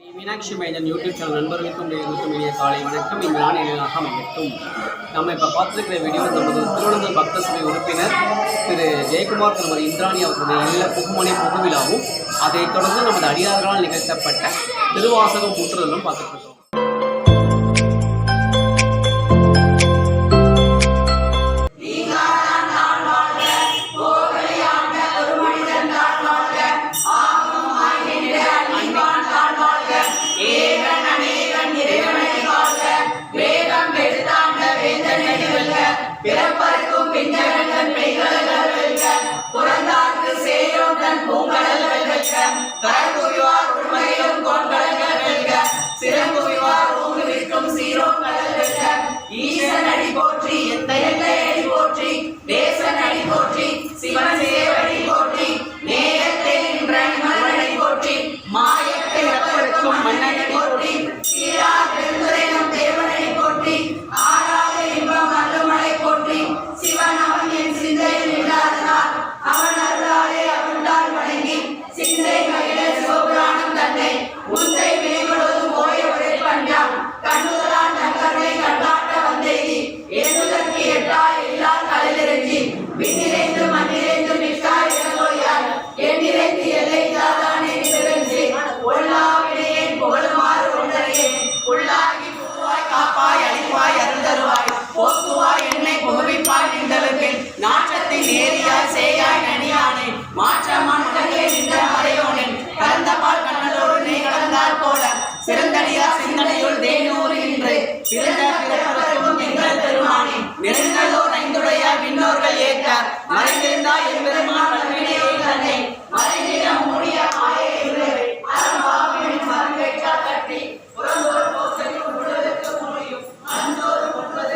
Meenakshi மைதன் YouTube channel நண்பர்களுக்கும் இனிய காலை வணக்கம். இந்த நாள் எளிதாக அமையட்டும். நம்ம இப்போ பார்த்துருக்கிற வீடியோ நமது திருவனந்தபுரம் பக்த சபை உறுப்பினர் திரு ஜெயக்குமார் திருமதி இந்திராணி அவர்களுடைய இல்ல புகுமணி புகுவிழாவும் அதைத் தொடர்ந்து நமது அடியார்களால் நிகழ்த்தப்பட்ட திருவாசகம் முற்றுதலும் பார்த்துட்டு இருக்கோம். பிறப்பருக்கும் பிஞ்சகங்கள் பெய்களங்கள் வெல்க, புறந்தார்க்கு சேயோன் தன் பூங்கடல்கள் வெல்க, கரங்குவிவார் உண்மையிலும் கோண்கடல்கள் வெல்க, சிறங்குவிவார் ஊங்குவிற்கும் சீரோன் கடல் வெல்க. ஈசன் அடி போற்றி, எந்தை அடி போற்றி, தேசன் அடி போற்றி, சிவன் சேவடி போற்றி, நேயத்தை நின்ற நிமலனடி போற்றி, மாயத்தை பிறப்பருக்கும் மன்னனடி போற்றி, சீரார் பெருந்துரையும் தேவனடி போற்றி, ஆறாத இன்பம் அருள்மலை போற்றி, சிவன் அவன் என் சிந்தையில் இல்லாதனால் அவன் அருளாலே அவன்தால் வணங்கி சிந்தை மகிழ சிவபுராணம் தன்னை முந்தை வினைகளும் ஓய உரைப்பண்டான் கண்ணுதலான் தங்கரை கண்டாட்ட வந்தேகி ஏனுதற்கு எட்டாய் எல்லார் கலிலிறங்கி விண்ணிறைந்து மண்ணிறைந்து நிற்காய் இளங்கோயால் எண்ணிறைந்து எல்லை தாதான் எண்ணிறந்து ஒல்லா வினையேன் புகழுமாறு ஒன்றறியேன் உள்ளாகி புகுவாய் காப்பாய் அழிப்பாய் அருள்தருவாய் போக்குவாய் என்னை புகுவிப்பாய் நின்றவர்கள் நாற்றத்தின் ஏரியாய் சேயாய் நனியானே மாற்றமான் உலகே நின்ற மறையோனே கலந்த பால் கண்ணலோடு நீ கலந்தால் போல சிறந்தடியா சிந்தனையுள் தேனூறு என்று பிறந்த பிறப்பதற்கும் எங்கள் பெருமானே நெருங்கலோர் ஐந்துடைய விண்ணோர்கள் ஏற்க மறைந்திருந்தாய் என் பெருமான் வல்வினையை தன்னை மறைந்திட மூடிய மாயை உள்ளவை அறம்பாவின் மரங்கேற்றா கட்டி புறந்தோர் போசையும் உடலுக்கு முடியும் அந்தோர் முப்பது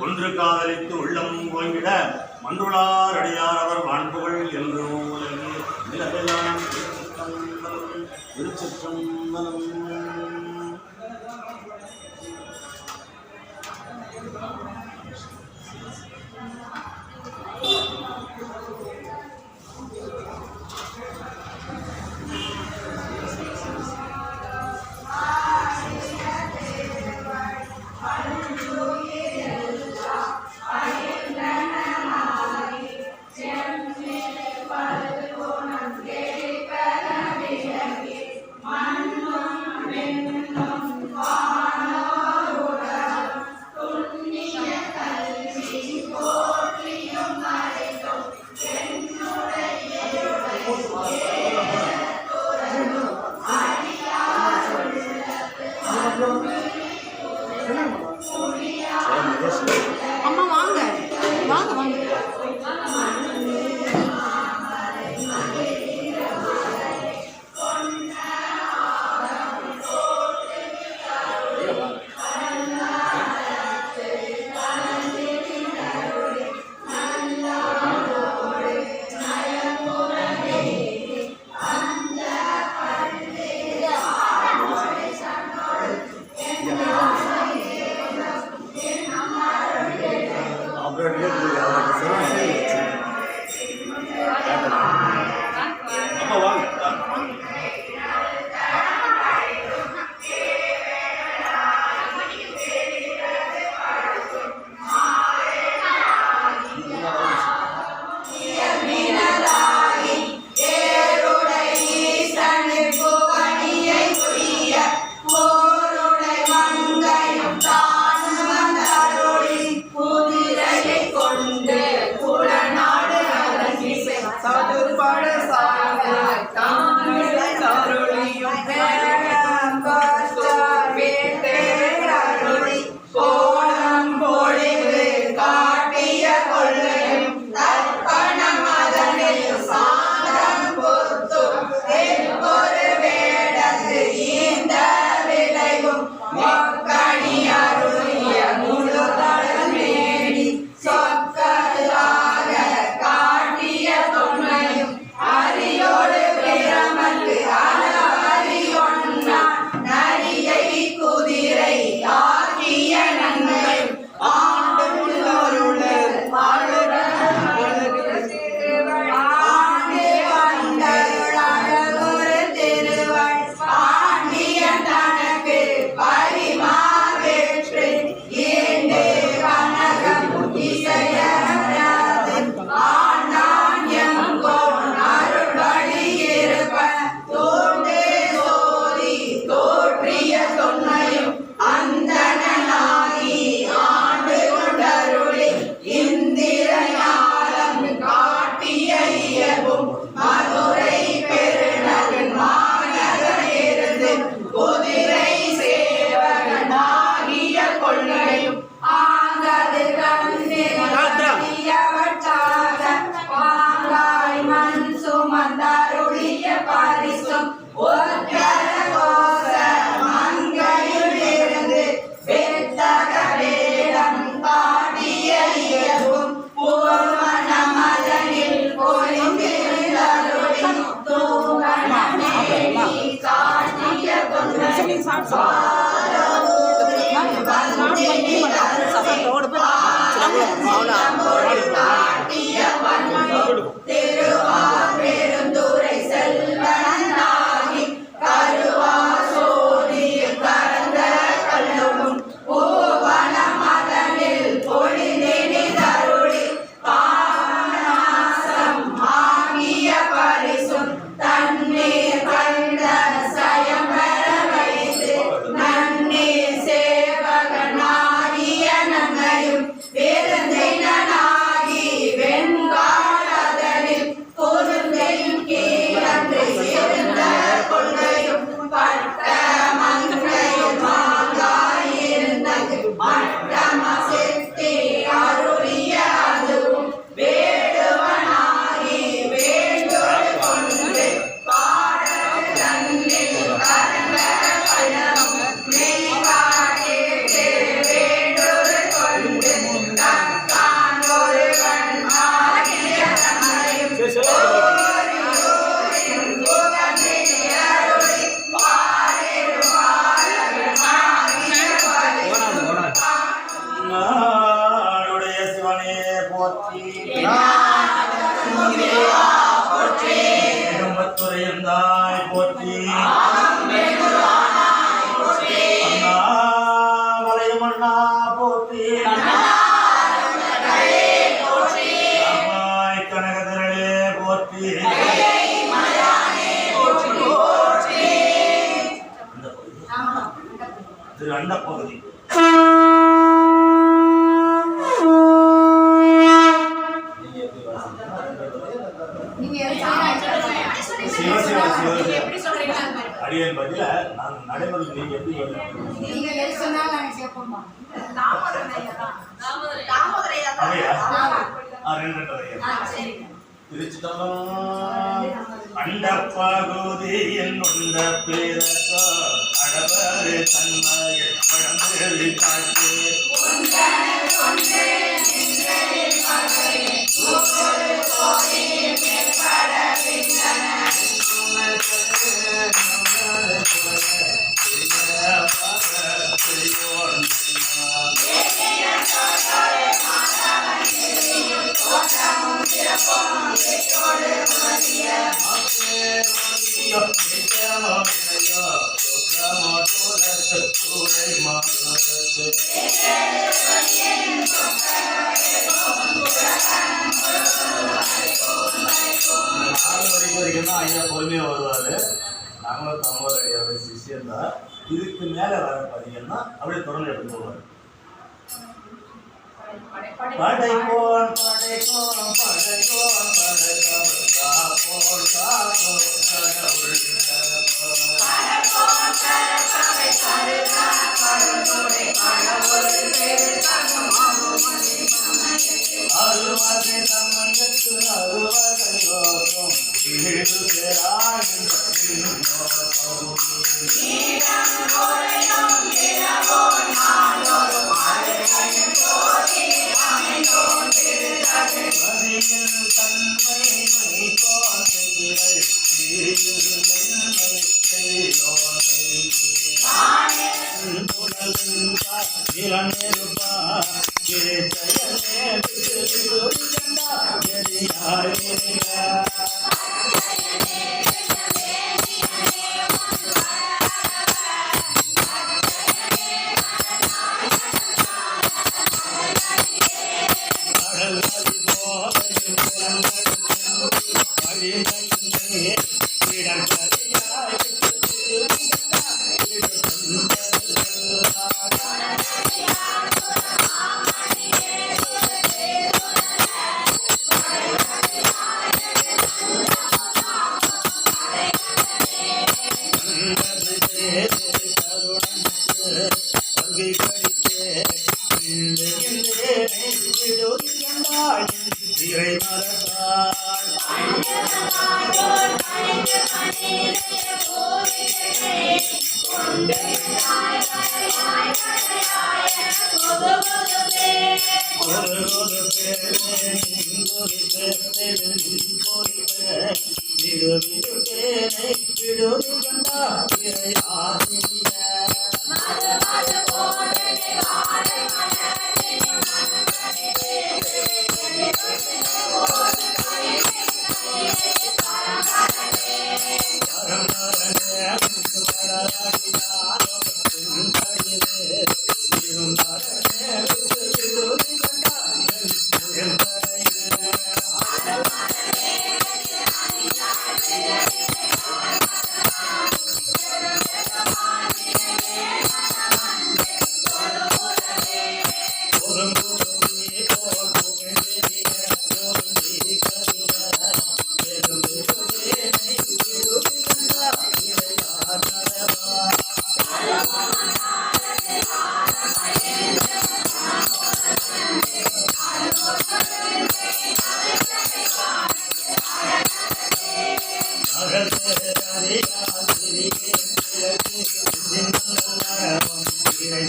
ஒன்று காதலித்து உள்ளம் ஓய்விட மன்றுளார் அடியார் அவர் வாழ்ப்புகள் என்று திருச்சிற்றம்பலம். Oh அப்போ வாங்க. துறையந்தாய் போற்றி அண்ணாமலை மண்ணா போற்றி அம்மாய் கனகதிரளே போற்றி திரு அண்ட பகுதி அடியன் பதில நான் நடைமுறை நீங்க எப்படி நீங்க எது சொன்னாலும் நாங்க கேட்போம்மா. அண்டப்பகுதி என்னுண்ட பேரக்கோ அடவரு தன்மையை படம்பேறி காட்டு ஐயா பொறுமையா வருவாரு. நாங்களும் தம்மோடைய சிஷியம் தான். இதுக்கு மேல வர பார்த்தீங்கன்னா அப்படியே தொடர்ந்து எடுத்து போவாரு. படைப்போன் படைப்போன் படைப்போன் படைப்போன் காப்போன் காப்போன் கடவுள் அருவகை சமயத்து அருவகை யோகம் வீடு பெறாயின் மதியில் தன்மை வைத்தோன் செய்திகள் Thank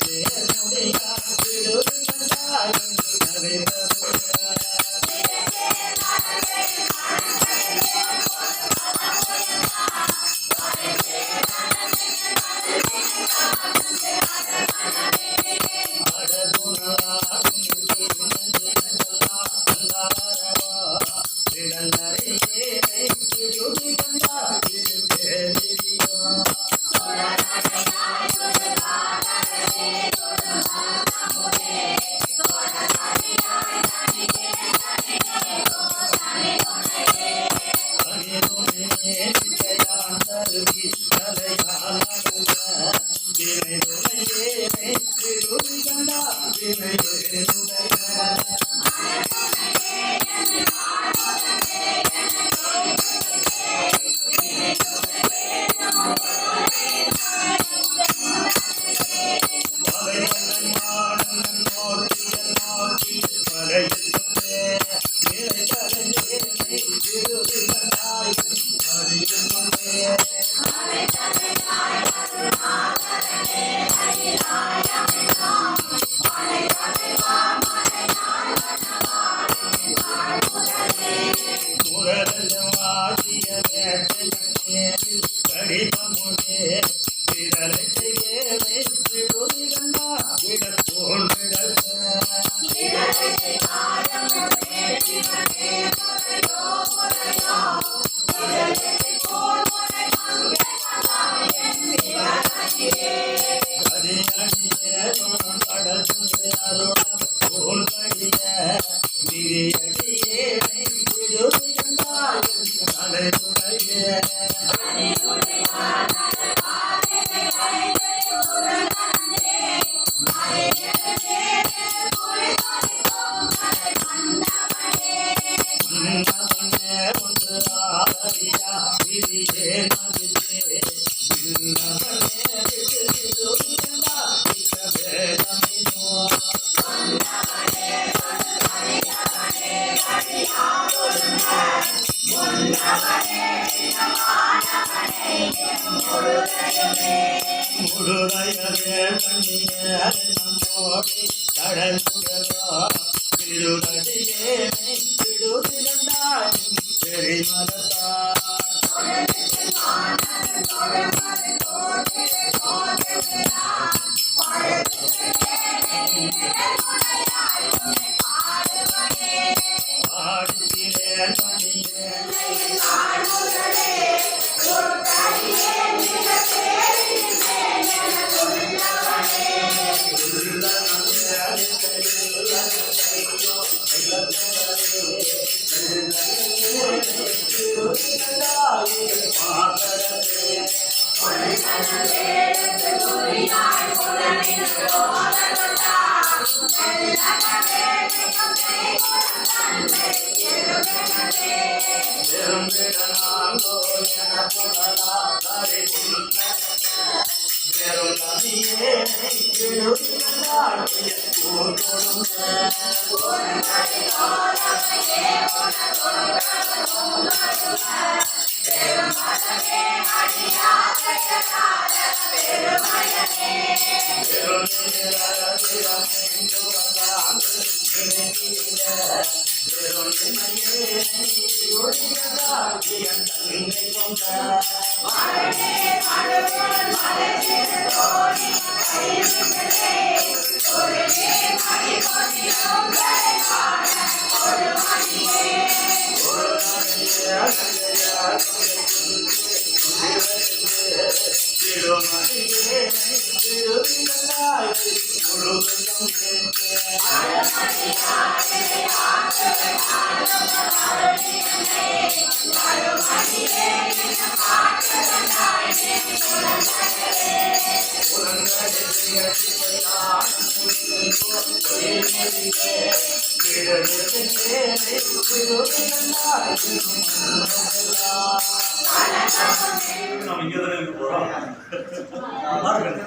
you. நம்மோடி கடலுடவா திருவடியேனை விடுதிருந்தாயும் பெரிமலத்தார் ஆடித்திலே பணியே நம்ம இங்க தானே இருக்க போறோம். பாருங்க.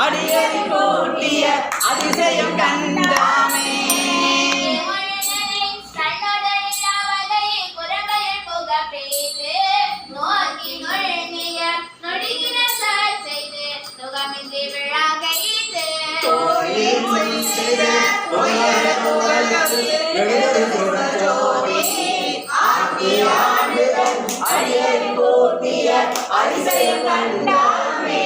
அடியடி போட்டிய அதிசயம் கண்டாமே கண்ணோடனில்லாவதை புறம்பயில் புக பெய்து நோக்கி நுழைந்தே அதிசயம் கண்டாமே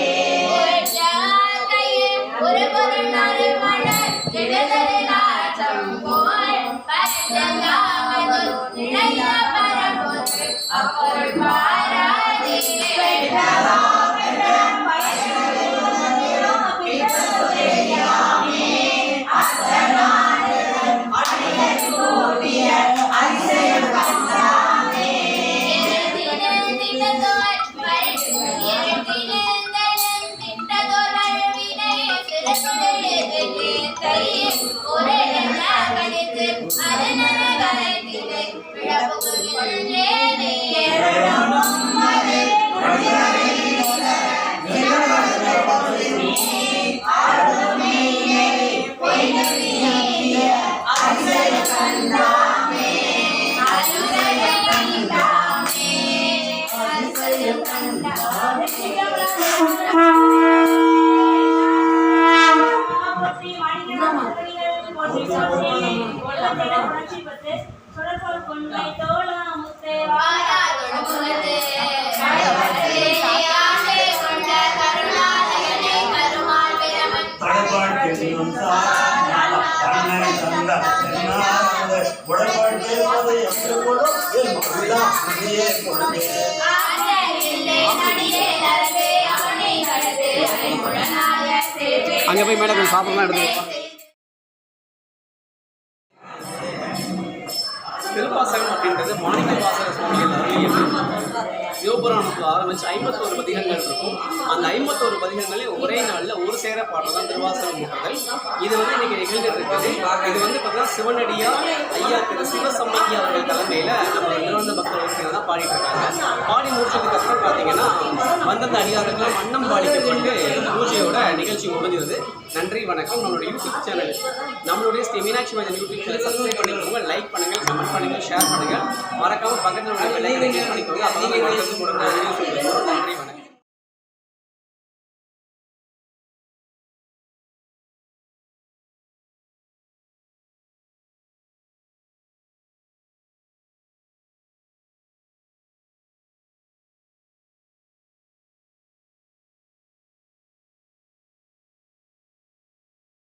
ஒரு பொருள் ஒரு மலர் திகழ்தரு நாற்றம் போல் பரந்தங்காமல் நிறைந்த பரம்பொருள் அப்பொருள் பாராதே அதிசயம் கண்டாமே அங்கே போய் மேடம் கொஞ்சம் சாப்பிடலாம் எடுத்துக்கப்பா. திருவாசகம் அப்படின்றது மாணிக்க வாசக சுவாமிகள் அருளியது. சிவபுராணத்தில் ஆரம்பித்து 51 பதிகங்கள் இருக்கும். அந்த 51 பதிகங்களையும் ஒரே நாளில் ஒரு சேர பாடுறதான் திருவாசகம் முட்டங்கள். இது வந்து இன்னைக்கு நிகழ்ந்துட்டு இருக்குது. இது வந்து பார்த்தீங்கன்னா சிவனடியார் ஐயா திரு சிவசம்மங்கி அவர்கள் தலைமையில் நம்ம திருவண்ண பக்தர் ஒருத்தர் தான் பாடிட்டு இருக்காங்க. பாடி முடிச்சதுக்கு அப்புறம் பார்த்தீங்கன்னா வந்தந்த அடியார்களும் வண்ணம் பாடிக்கப்பட்டு பூஜையோட நிகழ்ச்சி முடிஞ்சிருது. நன்றி, வணக்கம். நம்மளுடைய யூடியூப் சேனல், நம்மளுடைய ஸ்ரீ மீனாட்சி மஞ்சள் யூடியூப் சேனல் சப்ஸ்கிரைப் பண்ணிக்கோங்க, லைக் பண்ணுங்கள், கமெண்ட் பண்ணுங்கள், ஷேர் பண்ணுங்கள். மறக்காமல் பக்கத்தில் உள்ள பெல் ஐகானை கிளிக் பண்ணிக்கோங்க. அப்போ தான் வீடியோஸ் நன்றி, வணக்கம்.